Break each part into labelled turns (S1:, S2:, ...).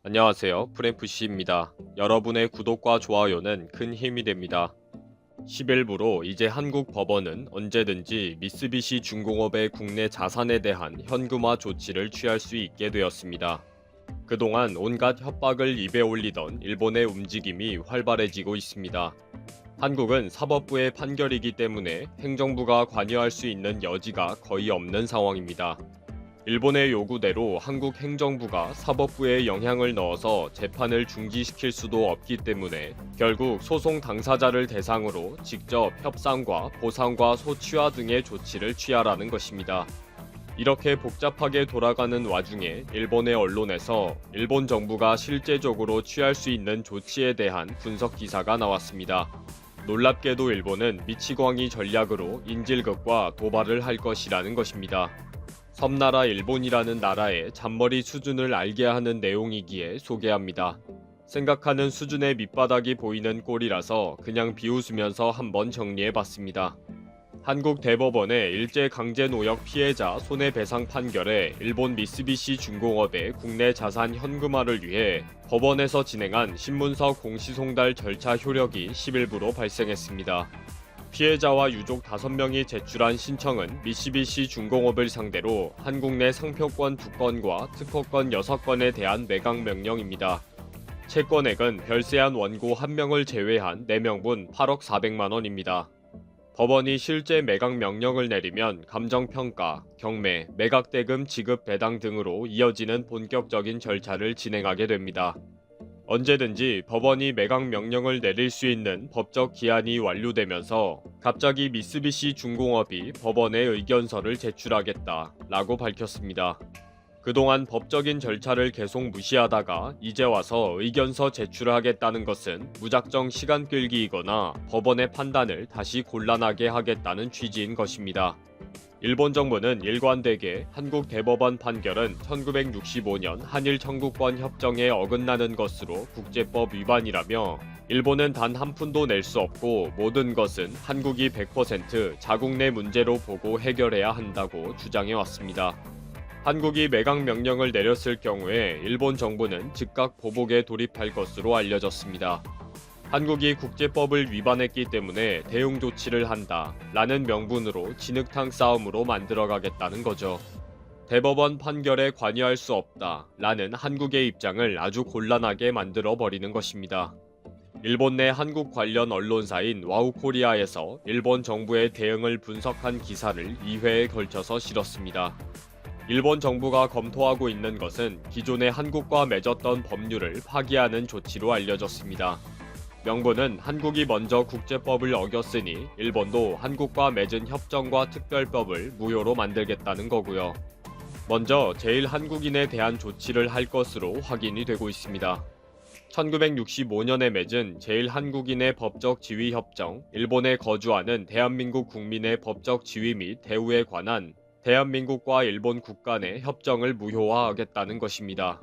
S1: 안녕하세요. 프랭프씨입니다. 여러분의 구독과 좋아요는 큰 힘이 됩니다. 10일부로 이제 한국 법원은 언제든지 미쓰비시 중공업의 국내 자산에 대한 현금화 조치를 취할 수 있게 되었습니다. 그동안 온갖 협박을 입에 올리던 일본의 움직임이 활발해지고 있습니다. 한국은 사법부의 판결이기 때문에 행정부가 관여할 수 있는 여지가 거의 없는 상황입니다. 일본의 요구대로 한국 행정부가 사법부에 영향을 넣어서 재판을 중지시킬 수도 없기 때문에 결국 소송 당사자를 대상으로 직접 협상과 보상과 소취화 등의 조치를 취하라는 것입니다. 이렇게 복잡하게 돌아가는 와중에 일본의 언론에서 일본 정부가 실제적으로 취할 수 있는 조치에 대한 분석 기사가 나왔습니다. 놀랍게도 일본은 미치광이 전략으로 인질극과 도발을 할 것이라는 것입니다. 섬나라 일본이라는 나라의 잔머리 수준을 알게 하는 내용이기에 소개합니다. 생각하는 수준의 밑바닥이 보이는 꼴이라서 그냥 비웃으면서 한번 정리해봤습니다. 한국 대법원의 일제강제노역 피해자 손해배상 판결에 일본 미쓰비시 중공업의 국내 자산 현금화를 위해 법원에서 진행한 신문서 공시송달 절차 효력이 10일부로 발생했습니다. 피해자와 유족 5명이 제출한 신청은 미쓰비시 중공업을 상대로 한국 내 상표권 2건과 특허권 6건에 대한 매각 명령입니다. 채권액은 별세한 원고 1명을 제외한 4명분 8억 400만 원입니다. 법원이 실제 매각 명령을 내리면 감정평가, 경매, 매각대금 지급 배당 등으로 이어지는 본격적인 절차를 진행하게 됩니다. 언제든지 법원이 매각 명령을 내릴 수 있는 법적 기한이 완료되면서 갑자기 미쓰비시 중공업이 법원에 의견서를 제출하겠다라고 밝혔습니다. 그동안 법적인 절차를 계속 무시하다가 이제 와서 의견서 제출하겠다는 것은 무작정 시간 끌기이거나 법원의 판단을 다시 곤란하게 하겠다는 취지인 것입니다. 일본 정부는 일관되게 한국 대법원 판결은 1965년 한일 청구권 협정에 어긋나는 것으로 국제법 위반이라며 일본은 단 한 푼도 낼 수 없고 모든 것은 한국이 100% 자국 내 문제로 보고 해결해야 한다고 주장해 왔습니다. 한국이 매각 명령을 내렸을 경우에 일본 정부는 즉각 보복에 돌입할 것으로 알려졌습니다. 한국이 국제법을 위반했기 때문에 대응 조치를 한다 라는 명분으로 진흙탕 싸움으로 만들어가겠다는 거죠. 대법원 판결에 관여할 수 없다 라는 한국의 입장을 아주 곤란하게 만들어버리는 것입니다. 일본 내 한국 관련 언론사인 와우코리아에서 일본 정부의 대응을 분석한 기사를 2회에 걸쳐서 실었습니다. 일본 정부가 검토하고 있는 것은 기존의 한국과 맺었던 법률을 파기하는 조치로 알려졌습니다. 명분은 한국이 먼저 국제법을 어겼으니 일본도 한국과 맺은 협정과 특별법을 무효로 만들겠다는 거고요. 먼저 제1한국인에 대한 조치를 할 것으로 확인이 되고 있습니다. 1965년에 맺은 제1한국인의 법적 지위 협정, 일본에 거주하는 대한민국 국민의 법적 지위 및 대우에 관한 대한민국과 일본 국간의 협정을 무효화하겠다는 것입니다.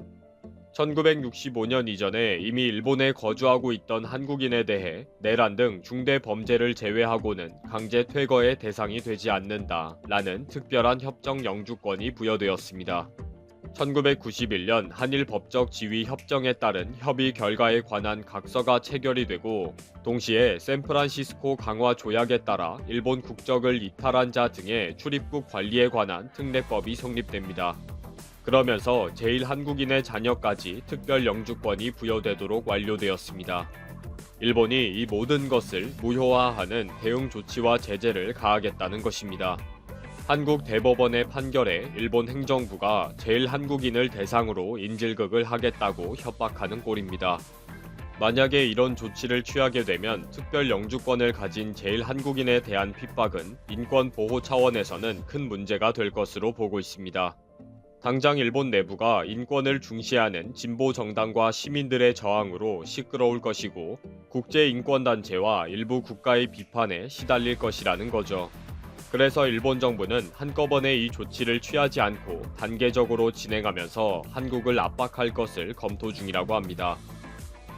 S1: 1965년 이전에 이미 일본에 거주하고 있던 한국인에 대해 내란 등 중대 범죄를 제외하고는 강제 퇴거의 대상이 되지 않는다라는 특별한 협정 영주권이 부여되었습니다. 1991년 한일 법적 지위 협정에 따른 협의 결과에 관한 각서가 체결이 되고 동시에 샌프란시스코 강화 조약에 따라 일본 국적을 이탈한 자 등의 출입국 관리에 관한 특례법이 성립됩니다. 그러면서 제1한국인의 자녀까지 특별 영주권이 부여되도록 완료되었습니다. 일본이 이 모든 것을 무효화하는 대응 조치와 제재를 가하겠다는 것입니다. 한국 대법원의 판결에 일본 행정부가 제1한국인을 대상으로 인질극을 하겠다고 협박하는 꼴입니다. 만약에 이런 조치를 취하게 되면 특별 영주권을 가진 제1한국인에 대한 핍박은 인권 보호 차원에서는 큰 문제가 될 것으로 보고 있습니다. 당장 일본 내부가 인권을 중시하는 진보 정당과 시민들의 저항으로 시끄러울 것이고 국제인권단체와 일부 국가의 비판에 시달릴 것이라는 거죠. 그래서 일본 정부는 한꺼번에 이 조치를 취하지 않고 단계적으로 진행하면서 한국을 압박할 것을 검토 중이라고 합니다.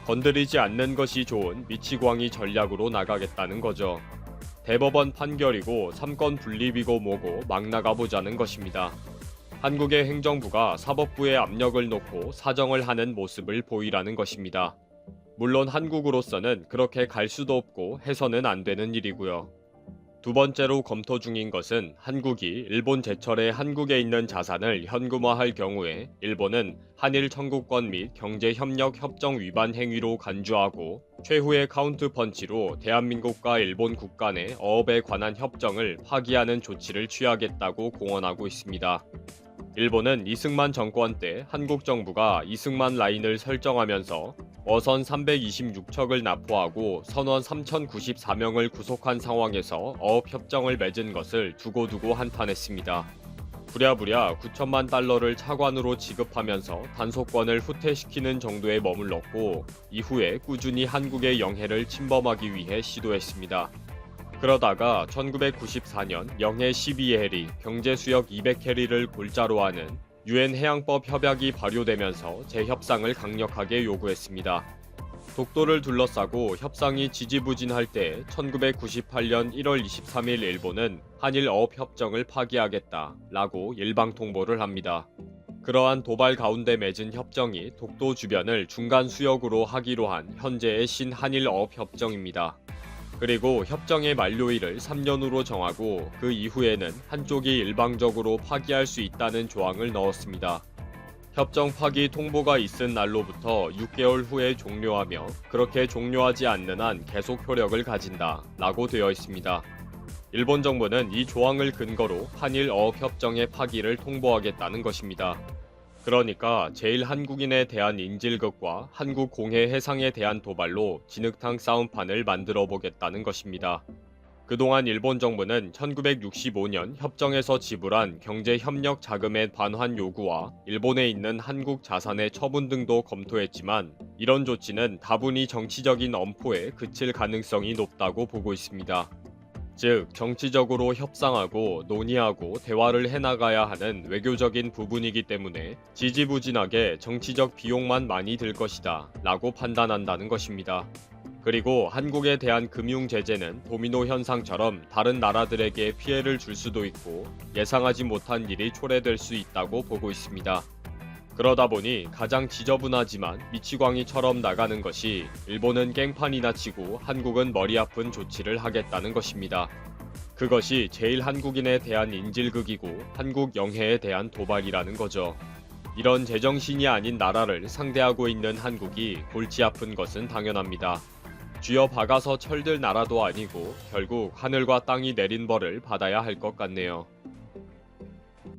S1: 건드리지 않는 것이 좋은 미치광이 전략으로 나가겠다는 거죠. 대법원 판결이고 3건 분립이고 뭐고 막 나가보자는 것입니다. 한국의 행정부가 사법부에 압력을 놓고 사정을 하는 모습을 보이라는 것입니다. 물론 한국으로서는 그렇게 갈 수도 없고 해서는 안 되는 일이고요. 두 번째로 검토 중인 것은 한국이 일본 제철에 한국에 있는 자산을 현금화할 경우에 일본은 한일 청구권 및 경제협력 협정 위반 행위로 간주하고 최후의 카운트펀치로 대한민국과 일본 국간의 어업에 관한 협정을 파기하는 조치를 취하겠다고 공언하고 있습니다. 일본은 이승만 정권 때 한국 정부가 이승만 라인을 설정하면서 어선 326척을 납포하고 선원 3,094명을 구속한 상황에서 어업협정을 맺은 것을 두고두고 한탄했습니다. 부랴부랴 9천만 달러를 차관으로 지급하면서 단속권을 후퇴시키는 정도에 머물렀고 이후에 꾸준히 한국의 영해를 침범하기 위해 시도했습니다. 그러다가 1994년 영해 12해리, 경제수역 200해리를 골자로 하는 유엔 해양법 협약이 발효되면서 재협상을 강력하게 요구했습니다. 독도를 둘러싸고 협상이 지지부진할 때 1998년 1월 23일 일본은 한일 어업협정을 파기하겠다라고 일방통보를 합니다. 그러한 도발 가운데 맺은 협정이 독도 주변을 중간 수역으로 하기로 한 현재의 신한일 어업협정입니다. 그리고 협정의 만료일을 3년으로 정하고 그 이후에는 한쪽이 일방적으로 파기할 수 있다는 조항을 넣었습니다. 협정 파기 통보가 있은 날로부터 6개월 후에 종료하며 그렇게 종료하지 않는 한 계속 효력을 가진다 라고 되어 있습니다. 일본 정부는 이 조항을 근거로 한일 어업협정의 파기를 통보하겠다는 것입니다. 그러니까 제일 한국인에 대한 인질극과 한국 공해 해상에 대한 도발로 진흙탕 싸움판을 만들어 보겠다는 것입니다. 그동안 일본 정부는 1965년 협정에서 지불한 경제협력 자금의 반환 요구와 일본에 있는 한국 자산의 처분 등도 검토했지만 이런 조치는 다분히 정치적인 엄포에 그칠 가능성이 높다고 보고 있습니다. 즉, 정치적으로 협상하고 논의하고 대화를 해나가야 하는 외교적인 부분이기 때문에 지지부진하게 정치적 비용만 많이 들 것이다 라고 판단한다는 것입니다. 그리고 한국에 대한 금융 제재는 도미노 현상처럼 다른 나라들에게 피해를 줄 수도 있고 예상하지 못한 일이 초래될 수 있다고 보고 있습니다. 그러다 보니 가장 지저분하지만 미치광이처럼 나가는 것이 일본은 깽판이나 치고 한국은 머리 아픈 조치를 하겠다는 것입니다. 그것이 제일 한국인에 대한 인질극이고 한국 영해에 대한 도발이라는 거죠. 이런 제정신이 아닌 나라를 상대하고 있는 한국이 골치 아픈 것은 당연합니다. 쥐어 박아서 철들 나라도 아니고 결국 하늘과 땅이 내린 벌을 받아야 할 것 같네요.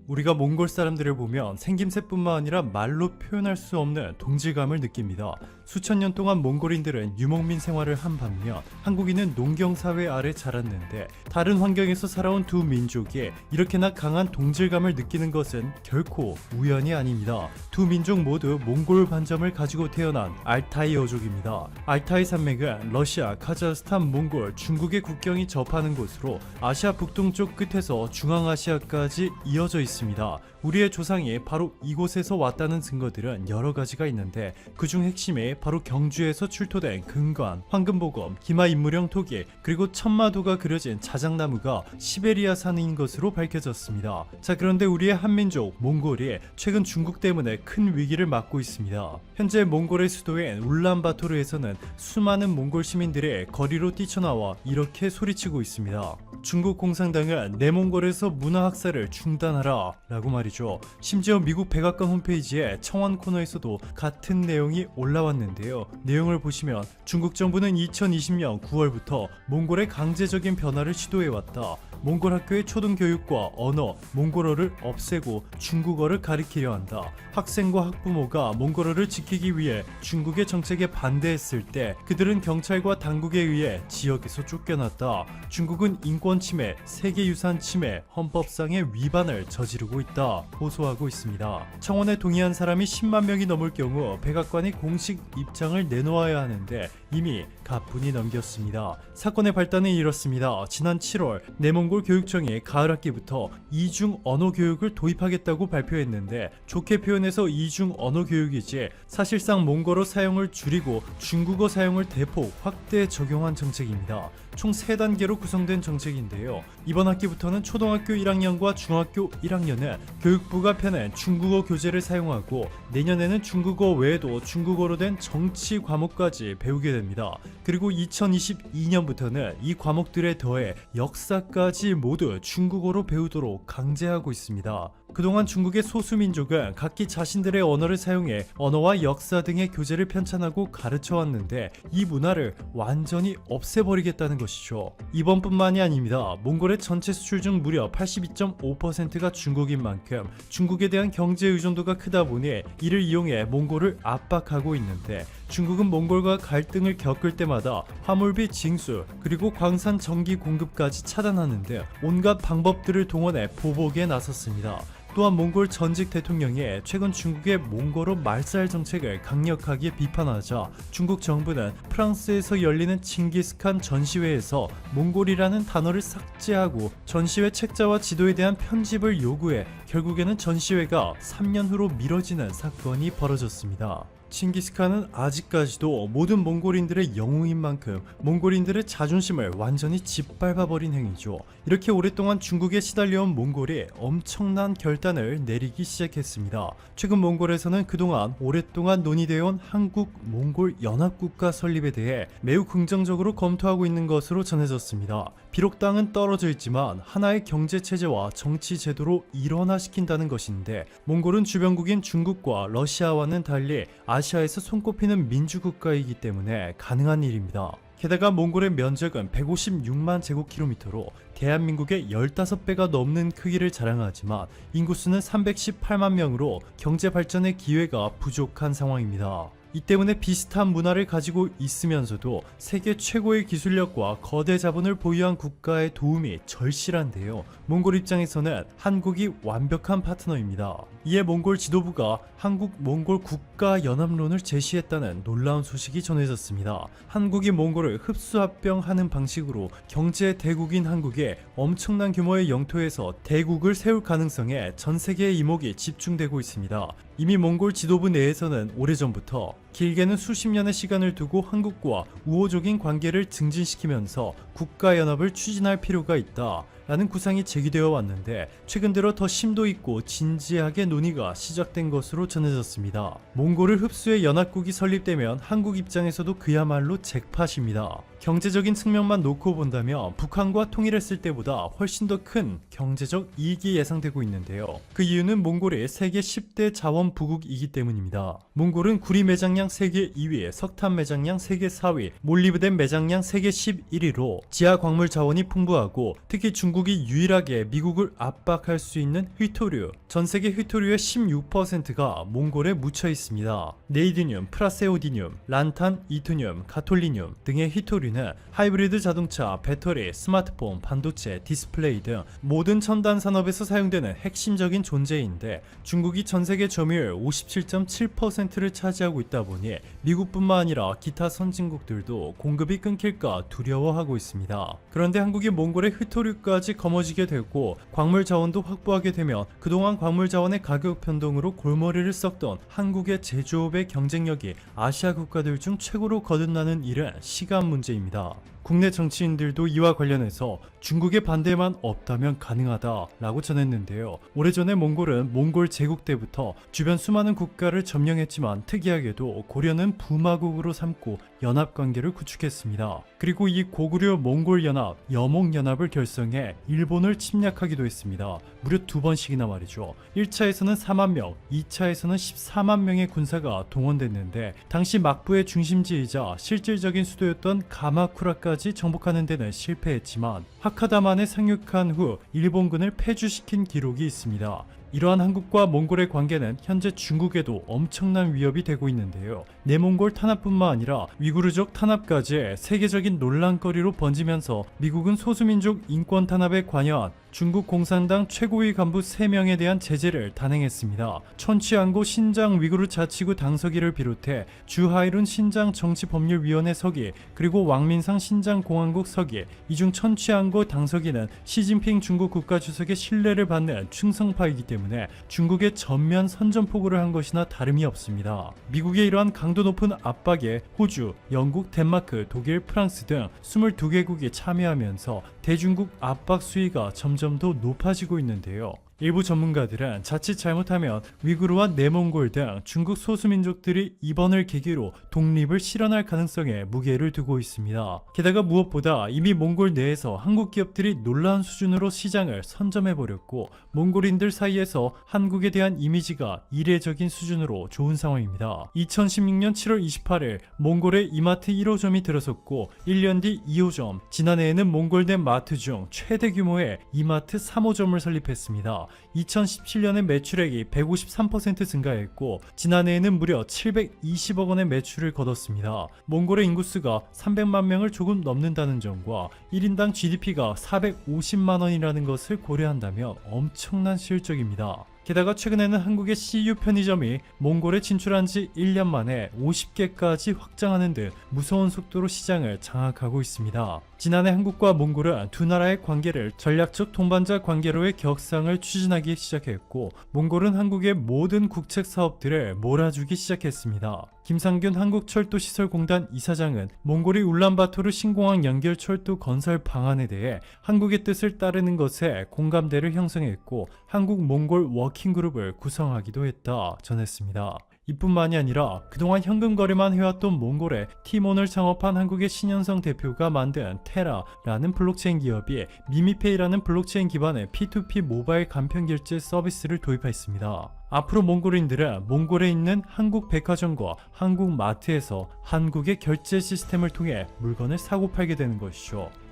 S2: 우리가 몽골 사람들을 보면 생김새뿐만 아니라 말로 표현할 수 없는 동질감을 느낍니다. 수천 년 동안 몽골인들은 유목민 생활을 한 반면 한국인은 농경사회 아래 자랐는데 다른 환경에서 살아온 두 민족이 이렇게나 강한 동질감을 느끼는 것은 결코 우연이 아닙니다. 두 민족 모두 몽골 반점을 가지고 태어난 알타이 어족입니다. 알타이 산맥은 러시아, 카자흐스탄, 몽골, 중국의 국경이 접하는 곳으로 아시아 북동쪽 끝에서 중앙아시아까지 이어져 있습니다. 우리의 조상이 바로 이곳에서 왔다는 증거들은 여러 가지가 있는데 그중 핵심이 바로 경주에서 출토된 금관, 황금보검, 기마인무령 토기 그리고 천마도가 그려진 자작나무가 시베리아 산인 것으로 밝혀졌습니다. 자, 그런데 우리의 한민족 몽골이 최근 중국 때문에 큰 위기를 맞고 있습니다. 현재 몽골의 수도인 울란바토르에서는 수많은 몽골 시민들이 거리로 뛰쳐나와 이렇게 소리치고 있습니다. 중국 공산당은 내몽골에서 문화학살을 중단하라 라고 말이죠. 심지어 미국 백악관 홈페이지에 청원 코너에서도 같은 내용이 올라왔는데요. 내용을 보시면 중국 정부는 2020년 9월부터 몽골의 강제적인 변화를 시도해왔다. 몽골 학교의 초등교육과 언어, 몽골어를 없애고 중국어를 가리키려 한다. 학생과 학부모가 몽골어를 지키기 위해 중국의 정책에 반대했을 때 그들은 경찰과 당국에 의해 지역에서 쫓겨났다. 중국은 인권 침해, 세계유산 침해, 헌법상의 위반을 저지르고 있다. 호소하고 있습니다. 청원에 동의한 사람이 10만 명이 넘을 경우 백악관이 공식 입장을 내놓아야 하는데 이미 가뿐히 넘겼습니다. 사건의 발단은 이렇습니다. 지난 7월 내몽골 교육청이 가을 학기부터 이중 언어 교육을 도입하겠다고 발표했는데 좋게 표현해서 이중 언어 교육이지 사실상 몽골어 사용을 줄이고 중국어 사용을 대폭 확대 적용한 정책입니다. 총 3단계로 구성된 정책인데 것인데요. 이번 학기부터는 초등학교 1학년과 중학교 1학년은 교육부가 펴낸 중국어 교재를 사용하고 내년에는 중국어 외에도 중국어로 된 정치 과목까지 배우게 됩니다. 그리고 2022년부터는 이 과목들에 더해 역사까지 모두 중국어로 배우도록 강제하고 있습니다. 그동안 중국의 소수민족은 각기 자신들의 언어를 사용해 언어와 역사 등의 교재를 편찬하고 가르쳐 왔는데 이 문화를 완전히 없애버리겠다는 것이죠. 이번뿐만이 아닙니다. 몽골의 전체 수출 중 무려 82.5%가 중국인 만큼 중국에 대한 경제 의존도가 크다 보니 이를 이용해 몽골을 압박하고 있는데 중국은 몽골과 갈등을 겪을 때마다 화물비 징수 그리고 광산 전기 공급까지 차단하는 등 온갖 방법들을 동원해 보복에 나섰습니다. 또한 몽골 전직 대통령이 최근 중국의 몽골어 말살 정책을 강력하게 비판하자 중국 정부는 프랑스에서 열리는 칭기스칸 전시회에서 몽골이라는 단어를 삭제하고 전시회 책자와 지도에 대한 편집을 요구해 결국에는 전시회가 3년 후로 미뤄지는 사건이 벌어졌습니다. 칭기스칸은 아직까지도 모든 몽골인들의 영웅인 만큼 몽골인들의 자존심을 완전히 짓밟아버린 행위죠. 이렇게 오랫동안 중국에 시달려온 몽골이 엄청난 결단을 내리기 시작했습니다. 최근 몽골에서는 그동안 오랫동안 논의되어 온 한국-몽골 연합국가 설립에 대해 매우 긍정적으로 검토하고 있는 것으로 전해졌습니다. 비록 땅은 떨어져 있지만 하나의 경제체제와 정치제도로 일원화시킨다는 것인데 몽골은 주변국인 중국과 러시아와는 달리 아시아에서 손꼽히는 민주국가이기 때문에 가능한 일입니다. 게다가 몽골의 면적은 156만 제곱킬로미터로 대한민국의 15배가 넘는 크기를 자랑하지만 인구수는 318만 명으로 경제 발전의 기회가 부족한 상황입니다. 이 때문에 비슷한 문화를 가지고 있으면서도 세계 최고의 기술력과 거대 자본을 보유한 국가의 도움이 절실한데요. 몽골 입장에서는 한국이 완벽한 파트너입니다. 이에 몽골 지도부가 한국-몽골 국가연합론을 제시했다는 놀라운 소식이 전해졌습니다. 한국이 몽골을 흡수합병하는 방식으로 경제 대국인 한국에 엄청난 규모의 영토에서 대국을 세울 가능성에 전 세계의 이목이 집중되고 있습니다. 이미 몽골 지도부 내에서는 오래전부터 길게는 수십 년의 시간을 두고 한국과 우호적인 관계를 증진시키면서 국가연합을 추진할 필요가 있다 라는 구상이 제기되어 왔는데 최근 들어 더 심도 있고 진지하게 논의가 시작된 것으로 전해졌습니다. 몽골을 흡수해 연합국이 설립되면 한국 입장에서도 그야말로 잭팟입니다. 경제적인 측면만 놓고 본다면 북한과 통일했을 때보다 훨씬 더 큰 경제적 이익이 예상되고 있는데요. 그 이유는 몽골이 세계 10대 자원 부국이기 때문입니다. 몽골은 구리 매장량 세계 2위, 석탄 매장량 세계 4위, 몰리브덴 매장량 세계 11위로 지하 광물 자원이 풍부하고 특히 중국이 유일하게 미국을 압박할 수 있는 휘토류, 전 세계 휘토류의 16%가 몽골에 묻혀 있습니다. 네이디듐, 프라세오디듐, 란탄, 이토듐, 가톨리듐 등의 휘토류는 하이브리드 자동차, 배터리, 스마트폰, 반도체, 디스플레이 등 모든 첨단 산업에서 사용되는 핵심적인 존재인데 중국이 전 세계 점유율 57.7%를 차지하고 있다 보니 미국뿐만 아니라 기타 선진국들도 공급이 끊길까 두려워하고 있습니다. 그런데 한국이 몽골의 휘토류까지 거머쥐게 되고 광물 자원도 확보하게 되면 그동안 광물 자원의 가격 변동으로 골머리를 썩던 한국의 제조업의 경쟁력이 아시아 국가들 중 최고로 거듭나는 일은 시간 문제입니다. 국내 정치인들도 이와 관련해서 중국의 반대만 없다면 가능하다라고 전했는데요. 오래전에 몽골은 몽골 제국 때부터 주변 수많은 국가를 점령했지만 특이하게도 고려는 부마국으로 삼고 연합관계를 구축했습니다. 그리고 이 고구려 몽골 연합, 여몽연합을 결성해 일본을 침략하기도 했습니다. 무려 2번씩이나 말이죠. 1차에서는 4만 명, 2차에서는 14만 명의 군사가 동원됐는데 당시 막부의 중심지이자 실질적인 수도였던 가마쿠라까지 정복하는 데는 실패했지만 하카다만에 상륙한 후 일본군을 패주시킨 기록이 있습니다. 이러한 한국과 몽골의 관계는 현재 중국에도 엄청난 위협이 되고 있는데요. 내몽골 탄압뿐만 아니라 위구르족 탄압까지 세계적인 논란거리로 번지면서 미국은 소수민족 인권 탄압에 관여한 중국 공산당 최고위 간부 3명에 대한 제재를 단행했습니다. 천취안고 신장 위구르 자치구 당서기를 비롯해 주하이룬 신장 정치법률위원회 서기, 그리고 왕민상 신장공화국 서기, 이중 천취안고 당서기는 시진핑 중국 국가주석의 신뢰를 받는 충성파이기 때문에 중국의 전면 선전포고를 한 것이나 다름이 없습니다. 미국의 이러한 강도 높은 압박에 호주, 영국, 덴마크, 독일, 프랑스 등 22개국이 참여하면서 대중국 압박 수위가 점점 더 높아지고 있는데요. 일부 전문가들은 자칫 잘못하면 위구르와 내몽골 등 중국 소수민족들이 이번을 계기로 독립을 실현할 가능성에 무게를 두고 있습니다. 게다가 무엇보다 이미 몽골 내에서 한국 기업들이 놀라운 수준으로 시장을 선점해버렸고 몽골인들 사이에서 한국에 대한 이미지가 이례적인 수준으로 좋은 상황입니다. 2016년 7월 28일 몽골에 이마트 1호점이 들어섰고 1년 뒤 2호점, 지난해에는 몽골 내 마트 중 최대 규모의 이마트 3호점을 설립했습니다. 2017년에 매출액이 153% 증가했고 지난해에는 무려 720억 원의 매출을 거뒀습니다. 몽골의 인구수가 300만 명을 조금 넘는다는 점과 1인당 GDP가 450만 원이라는 것을 고려한다면 엄청난 실적입니다. 게다가 최근에는 한국의 CU 편의점이 몽골에 진출한 지 1년 만에 50개까지 확장하는 등 무서운 속도로 시장을 장악하고 있습니다. 지난해 한국과 몽골은 두 나라의 관계를 전략적 동반자 관계로의 격상을 추진하기 시작했고 몽골은 한국의 모든 국책 사업들을 몰아주기 시작했습니다. 김상균 한국철도시설공단 이사장은 몽골이 울란바토르 신공항 연결철도 건설 방안에 대해 한국의 뜻을 따르는 것에 공감대를 형성했고 한국-몽골 워킹그룹을 구성하기도 했다 전했습니다. 이뿐만이 아니라 그동안 현금 거래만 해왔던 몽골에 티몬을 창업한 한국의 신현성 대표가 만든 테라라는 블록체인 기업이 미미페이라는 블록체인 기반의 P2P 모바일 간편결제 서비스를 도입했습니다. 앞으로 몽골인들은 몽골에 있는 한국 백화점과 한국 마트에서 한국의 결제 시스템을 통해 물건을 사고 팔게 되는 것이죠.